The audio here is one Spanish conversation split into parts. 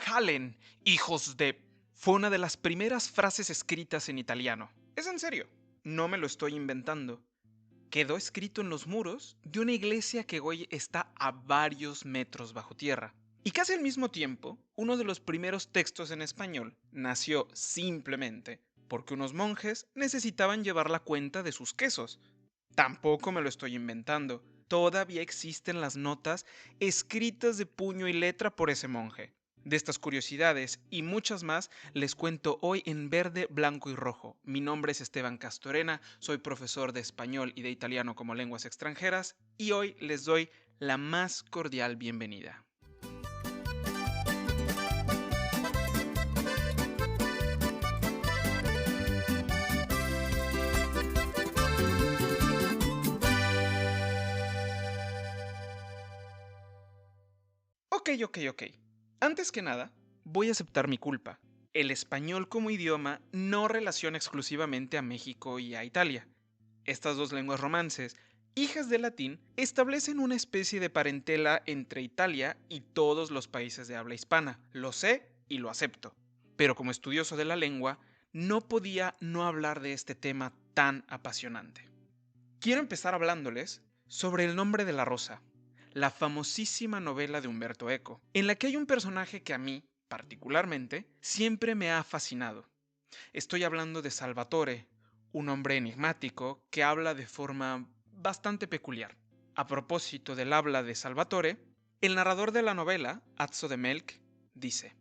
Jalen, hijos de... Fue una de las primeras frases escritas en italiano. Es en serio, no me lo estoy inventando. Quedó escrito en los muros de una iglesia que hoy está a varios metros bajo tierra. Y casi al mismo tiempo, uno de los primeros textos en español nació simplemente porque unos monjes necesitaban llevar la cuenta de sus quesos. Tampoco me lo estoy inventando. Todavía existen las notas escritas de puño y letra por ese monje. De estas curiosidades y muchas más les cuento hoy en verde, blanco y rojo. Mi nombre es Esteban Castorena, soy profesor de español y de italiano como lenguas extranjeras y hoy les doy la más cordial bienvenida. Ok. Antes que nada, voy a aceptar mi culpa. El español como idioma no relaciona exclusivamente a México y a Italia. Estas dos lenguas romances, hijas del latín, establecen una especie de parentela entre Italia y todos los países de habla hispana. Lo sé y lo acepto. Pero como estudioso de la lengua, no podía no hablar de este tema tan apasionante. Quiero empezar hablándoles sobre El nombre de la rosa, la famosísima novela de Umberto Eco, en la que hay un personaje que a mí, particularmente, siempre me ha fascinado. Estoy hablando de Salvatore, un hombre enigmático que habla de forma bastante peculiar. A propósito del habla de Salvatore, el narrador de la novela, Azzo de Melk, dice: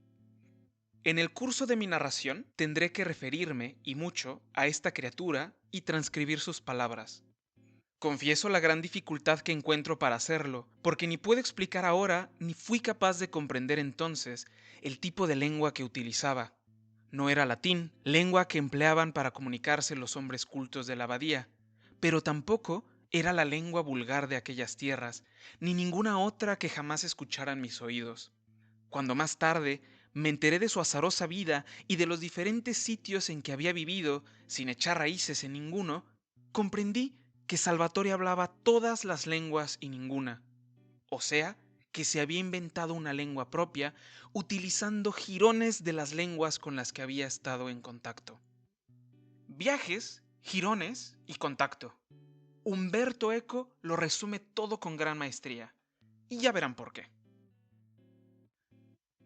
en el curso de mi narración tendré que referirme, y mucho, a esta criatura y transcribir sus palabras. Confieso la gran dificultad que encuentro para hacerlo, porque ni puedo explicar ahora, ni fui capaz de comprender entonces el tipo de lengua que utilizaba. No era latín, lengua que empleaban para comunicarse los hombres cultos de la abadía, pero tampoco era la lengua vulgar de aquellas tierras, ni ninguna otra que jamás escucharan mis oídos. Cuando más tarde me enteré de su azarosa vida y de los diferentes sitios en que había vivido, sin echar raíces en ninguno, comprendí que Salvatore hablaba todas las lenguas y ninguna. O sea, que se había inventado una lengua propia utilizando jirones de las lenguas con las que había estado en contacto. Viajes, jirones y contacto. Umberto Eco lo resume todo con gran maestría. Y ya verán por qué.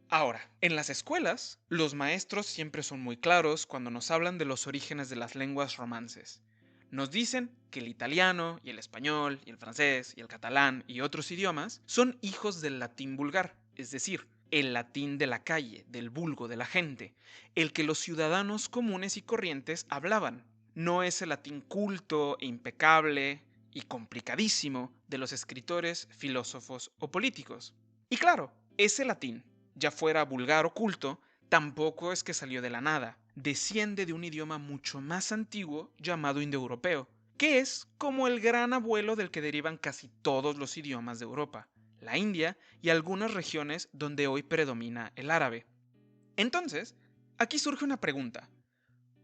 Ahora, en las escuelas, los maestros siempre son muy claros cuando nos hablan de los orígenes de las lenguas romances. Nos dicen que el italiano y el español y el francés y el catalán y otros idiomas son hijos del latín vulgar, es decir, el latín de la calle, del vulgo, de la gente, el que los ciudadanos comunes y corrientes hablaban. No es el latín culto e impecable y complicadísimo de los escritores, filósofos o políticos. Y claro, ese latín, ya fuera vulgar o culto, tampoco es que salió de la nada. Desciende de un idioma mucho más antiguo llamado indoeuropeo, que es como el gran abuelo del que derivan casi todos los idiomas de Europa, la India y algunas regiones donde hoy predomina el árabe. Entonces, aquí surge una pregunta.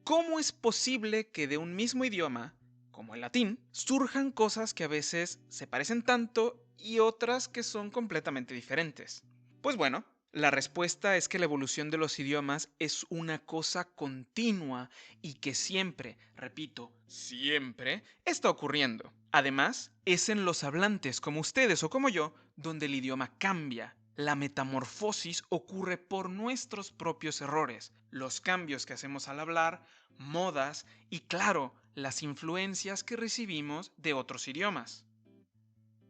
¿Cómo es posible que de un mismo idioma, como el latín, surjan cosas que a veces se parecen tanto y otras que son completamente diferentes? Pues bueno, la respuesta es que la evolución de los idiomas es una cosa continua y que siempre, repito, siempre está ocurriendo. Además, es en los hablantes como ustedes o como yo donde el idioma cambia. La metamorfosis ocurre por nuestros propios errores, los cambios que hacemos al hablar, modas y, claro, las influencias que recibimos de otros idiomas.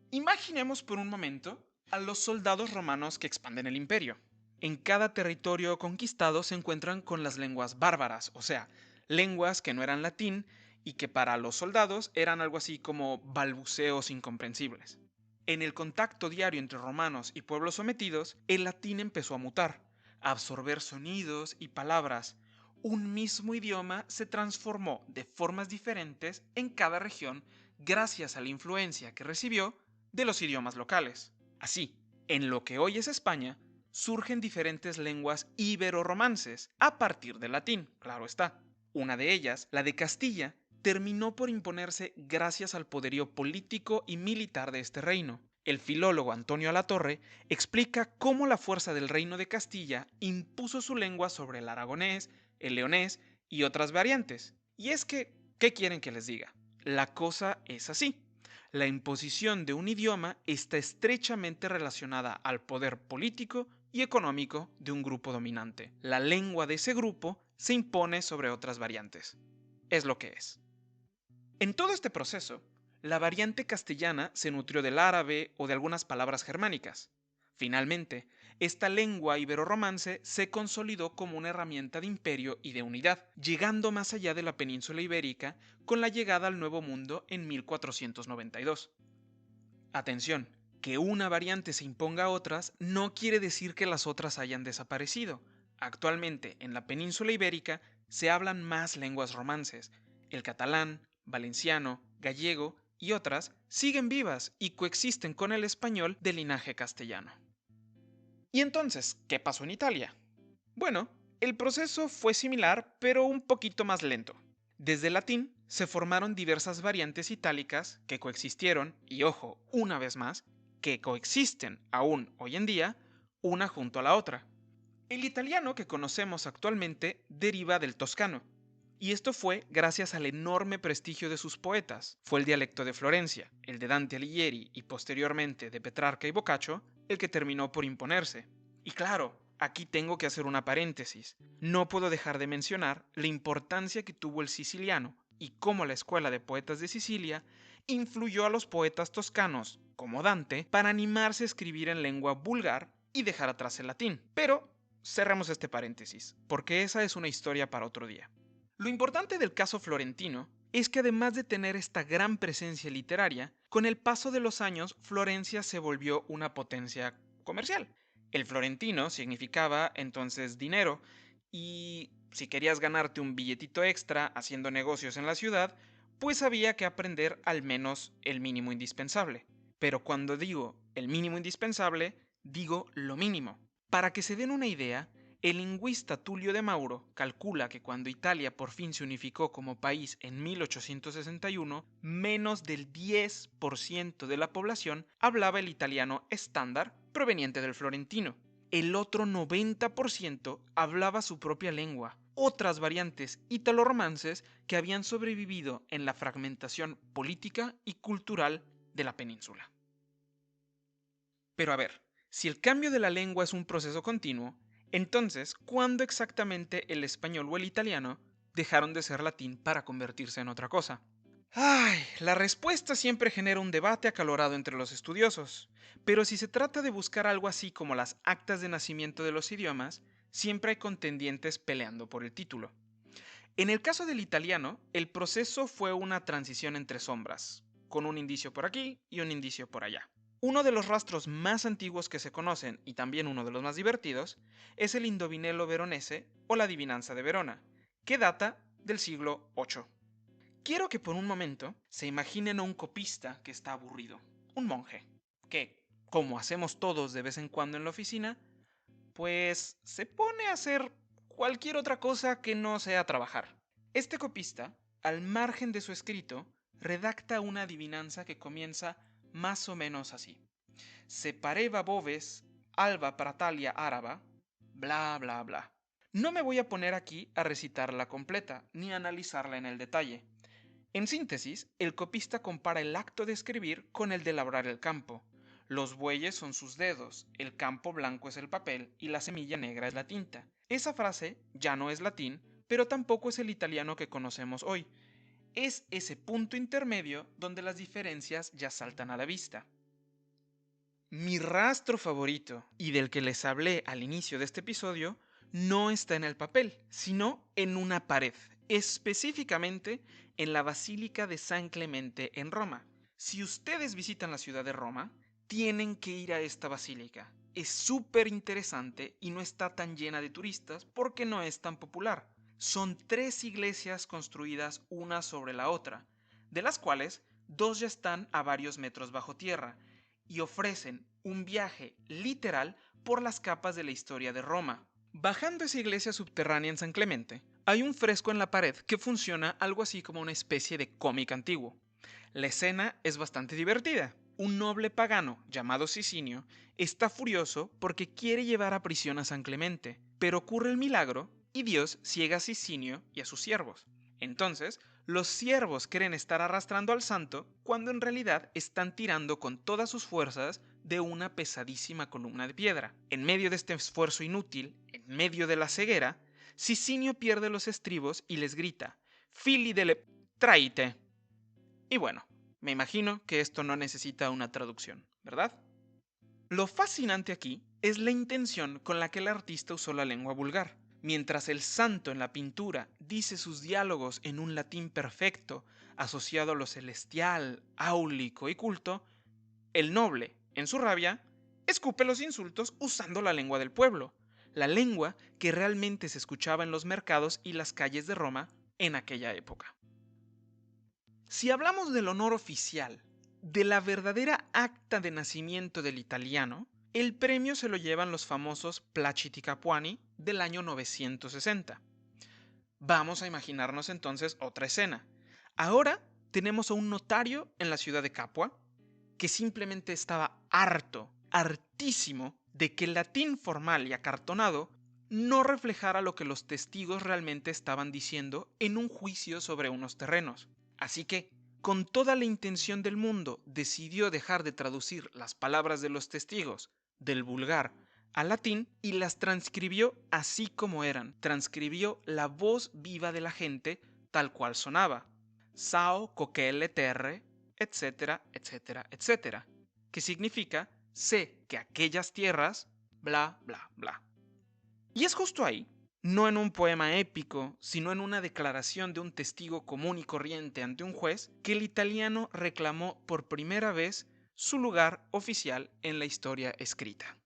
Imaginemos por un momento a los soldados romanos que expanden el imperio. En cada territorio conquistado se encuentran con las lenguas bárbaras, o sea, lenguas que no eran latín y que para los soldados eran algo así como balbuceos incomprensibles. En el contacto diario entre romanos y pueblos sometidos, el latín empezó a mutar, a absorber sonidos y palabras. Un mismo idioma se transformó de formas diferentes en cada región gracias a la influencia que recibió de los idiomas locales. Así, en lo que hoy es España, surgen diferentes lenguas ibero-romances a partir del latín, claro está. Una de ellas, la de Castilla, terminó por imponerse gracias al poderío político y militar de este reino. El filólogo Antonio Alatorre explica cómo la fuerza del reino de Castilla impuso su lengua sobre el aragonés, el leonés y otras variantes. Y es que, ¿qué quieren que les diga? La cosa es así. La imposición de un idioma está estrechamente relacionada al poder político y económico de un grupo dominante. La lengua de ese grupo se impone sobre otras variantes. Es lo que es. En todo este proceso, la variante castellana se nutrió del árabe o de algunas palabras germánicas. Finalmente, esta lengua ibero-romance se consolidó como una herramienta de imperio y de unidad, llegando más allá de la península ibérica con la llegada al Nuevo Mundo en 1492. Atención, que una variante se imponga a otras no quiere decir que las otras hayan desaparecido. Actualmente, en la península ibérica se hablan más lenguas romances. El catalán, valenciano, gallego y otras siguen vivas y coexisten con el español de linaje castellano. ¿Y entonces qué pasó en Italia? Bueno, el proceso fue similar, pero un poquito más lento. Desde el latín se formaron diversas variantes itálicas que coexistieron, y ojo, una vez más, que coexisten aún hoy en día, una junto a la otra. El italiano que conocemos actualmente deriva del toscano, y esto fue gracias al enorme prestigio de sus poetas. Fue el dialecto de Florencia, el de Dante Alighieri y posteriormente de Petrarca y Boccaccio, el que terminó por imponerse. Y claro, aquí tengo que hacer una paréntesis. No puedo dejar de mencionar la importancia que tuvo el siciliano y cómo la Escuela de Poetas de Sicilia influyó a los poetas toscanos, como Dante, para animarse a escribir en lengua vulgar y dejar atrás el latín. Pero cerremos este paréntesis, porque esa es una historia para otro día. Lo importante del caso florentino es que además de tener esta gran presencia literaria, con el paso de los años Florencia se volvió una potencia comercial. El florentino significaba entonces dinero y si querías ganarte un billetito extra haciendo negocios en la ciudad, pues había que aprender al menos el mínimo indispensable. Pero cuando digo el mínimo indispensable, digo lo mínimo. Para que se den una idea, el lingüista Tulio de Mauro calcula que cuando Italia por fin se unificó como país en 1861, menos del 10% de la población hablaba el italiano estándar proveniente del florentino. El otro 90% hablaba su propia lengua, otras variantes ítalo-romances que habían sobrevivido en la fragmentación política y cultural de la península. Pero a ver, si el cambio de la lengua es un proceso continuo, entonces, ¿cuándo exactamente el español o el italiano dejaron de ser latín para convertirse en otra cosa? Ay, la respuesta siempre genera un debate acalorado entre los estudiosos, pero si se trata de buscar algo así como las actas de nacimiento de los idiomas, siempre hay contendientes peleando por el título. En el caso del italiano, el proceso fue una transición entre sombras, con un indicio por aquí y un indicio por allá. Uno de los rastros más antiguos que se conocen, y también uno de los más divertidos, es el Indovinello Veronese o la Adivinanza de Verona, que data del siglo VIII. Quiero que por un momento se imaginen a un copista que está aburrido, un monje, que, como hacemos todos de vez en cuando en la oficina, pues se pone a hacer cualquier otra cosa que no sea trabajar. Este copista, al margen de su escrito, redacta una adivinanza que comienza más o menos así. Se pareva boves, alba pratalia araba, bla bla bla. No me voy a poner aquí a recitarla completa, ni a analizarla en el detalle. En síntesis, el copista compara el acto de escribir con el de labrar el campo. Los bueyes son sus dedos, el campo blanco es el papel y la semilla negra es la tinta. Esa frase ya no es latín, pero tampoco es el italiano que conocemos hoy. Es ese punto intermedio donde las diferencias ya saltan a la vista. Mi rastro favorito, y del que les hablé al inicio de este episodio, no está en el papel, sino en una pared, específicamente en la Basílica de San Clemente en Roma. Si ustedes visitan la ciudad de Roma, tienen que ir a esta basílica. Es súper interesante y no está tan llena de turistas porque no es tan popular. Son 3 iglesias construidas una sobre la otra, de las cuales 2 ya están a varios metros bajo tierra y ofrecen un viaje literal por las capas de la historia de Roma. Bajando esa iglesia subterránea en San Clemente, hay un fresco en la pared que funciona algo así como una especie de cómic antiguo. La escena es bastante divertida. Un noble pagano llamado Sicinio está furioso porque quiere llevar a prisión a San Clemente, pero ocurre el milagro y Dios ciega a Sicinio y a sus siervos. Entonces, los siervos creen estar arrastrando al santo cuando en realidad están tirando con todas sus fuerzas de una pesadísima columna de piedra. En medio de este esfuerzo inútil, en medio de la ceguera, Sicinio pierde los estribos y les grita: Fili dele... traite. Y bueno, me imagino que esto no necesita una traducción, ¿verdad? Lo fascinante aquí es la intención con la que el artista usó la lengua vulgar. Mientras el santo en la pintura dice sus diálogos en un latín perfecto, asociado a lo celestial, áulico y culto, el noble, en su rabia, escupe los insultos usando la lengua del pueblo, la lengua que realmente se escuchaba en los mercados y las calles de Roma en aquella época. Si hablamos del honor oficial, de la verdadera acta de nacimiento del italiano, el premio se lo llevan los famosos Placiti Capuani del año 960. Vamos a imaginarnos entonces otra escena. Ahora tenemos a un notario en la ciudad de Capua que simplemente estaba hartísimo de que el latín formal y acartonado no reflejara lo que los testigos realmente estaban diciendo en un juicio sobre unos terrenos. Así que, con toda la intención del mundo, decidió dejar de traducir las palabras de los testigos del vulgar al latín y las transcribió así como eran. Transcribió la voz viva de la gente tal cual sonaba. Sao, coquele, terre, etcétera, etcétera, etcétera. Que significa: sé que aquellas tierras, bla, bla, bla. Y es justo ahí, no en un poema épico, sino en una declaración de un testigo común y corriente ante un juez, que el italiano reclamó por primera vez su lugar oficial en la historia escrita.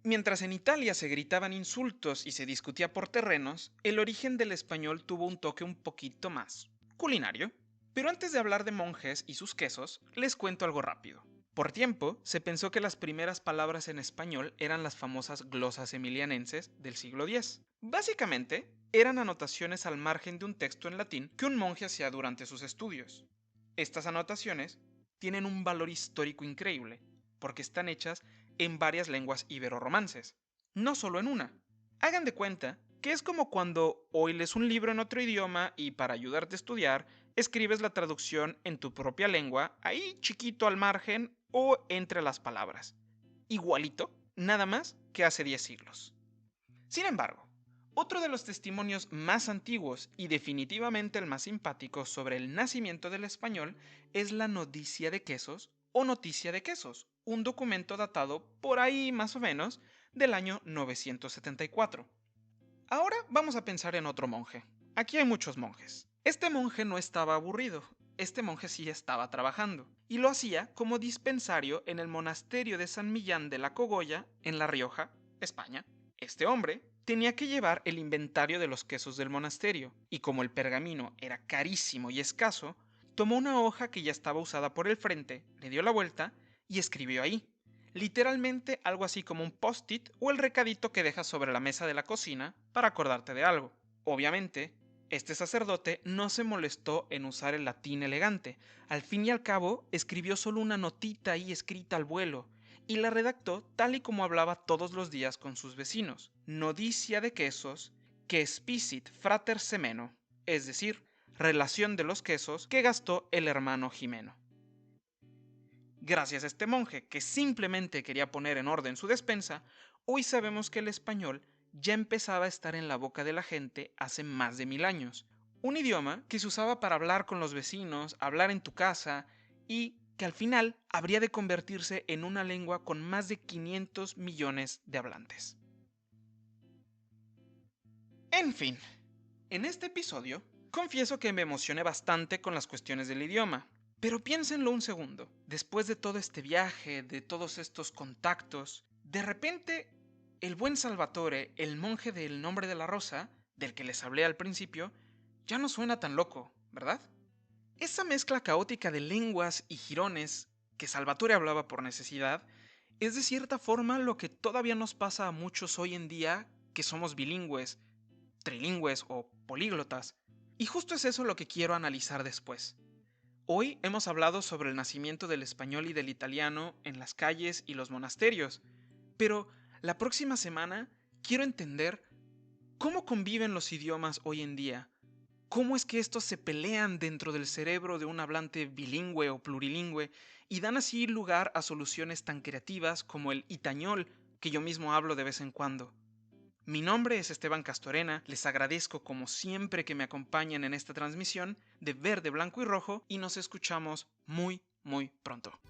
Mientras en Italia se gritaban insultos y se discutía por terrenos, el origen del español tuvo un toque un poquito más culinario. Pero antes de hablar de monjes y sus quesos, les cuento algo rápido. Por tiempo, se pensó que las primeras palabras en español eran las famosas glosas emilianenses del siglo X. Básicamente, eran anotaciones al margen de un texto en latín que un monje hacía durante sus estudios. Estas anotaciones tienen un valor histórico increíble, porque están hechas en varias lenguas ibero-romances, no solo en una. Hagan de cuenta que es como cuando hoy lees un libro en otro idioma y para ayudarte a estudiar, escribes la traducción en tu propia lengua, ahí chiquito al margen o entre las palabras. Igualito, nada más que hace 10 siglos. Sin embargo, otro de los testimonios más antiguos y definitivamente el más simpático sobre el nacimiento del español es la Noticia de Quesos o Noticia de Quesos, un documento datado por ahí más o menos del año 974. Ahora vamos a pensar en otro monje. Aquí hay muchos monjes. Este monje no estaba aburrido, este monje sí estaba trabajando, y lo hacía como dispensario en el monasterio de San Millán de la Cogolla, en La Rioja, España. Este hombre tenía que llevar el inventario de los quesos del monasterio, y como el pergamino era carísimo y escaso, tomó una hoja que ya estaba usada por el frente, le dio la vuelta y escribió ahí. Literalmente algo así como un post-it o el recadito que dejas sobre la mesa de la cocina para acordarte de algo. Obviamente, este sacerdote no se molestó en usar el latín elegante. Al fin y al cabo, escribió solo una notita ahí escrita al vuelo y la redactó tal y como hablaba todos los días con sus vecinos. Nodicia de quesos que spisit frater Semeno, es decir, relación de los quesos que gastó el hermano Jimeno. Gracias a este monje que simplemente quería poner en orden su despensa, hoy sabemos que el español ya empezaba a estar en la boca de la gente hace más de 1000 años. Un idioma que se usaba para hablar con los vecinos, hablar en tu casa y que al final habría de convertirse en una lengua con más de 500 millones de hablantes. En fin, en este episodio confieso que me emocioné bastante con las cuestiones del idioma. Pero piénsenlo un segundo. Después de todo este viaje, de todos estos contactos, de repente el buen Salvatore, el monje del Nombre de la Rosa, del que les hablé al principio, ya no suena tan loco, ¿verdad? Esa mezcla caótica de lenguas y jirones que Salvatore hablaba por necesidad es de cierta forma lo que todavía nos pasa a muchos hoy en día que somos bilingües, trilingües o políglotas. Y justo es eso lo que quiero analizar después. Hoy hemos hablado sobre el nacimiento del español y del italiano en las calles y los monasterios, pero la próxima semana quiero entender cómo conviven los idiomas hoy en día. ¿Cómo es que estos se pelean dentro del cerebro de un hablante bilingüe o plurilingüe y dan así lugar a soluciones tan creativas como el itañol que yo mismo hablo de vez en cuando? Mi nombre es Esteban Castorena, les agradezco como siempre que me acompañen en esta transmisión de Verde, Blanco y Rojo y nos escuchamos muy pronto.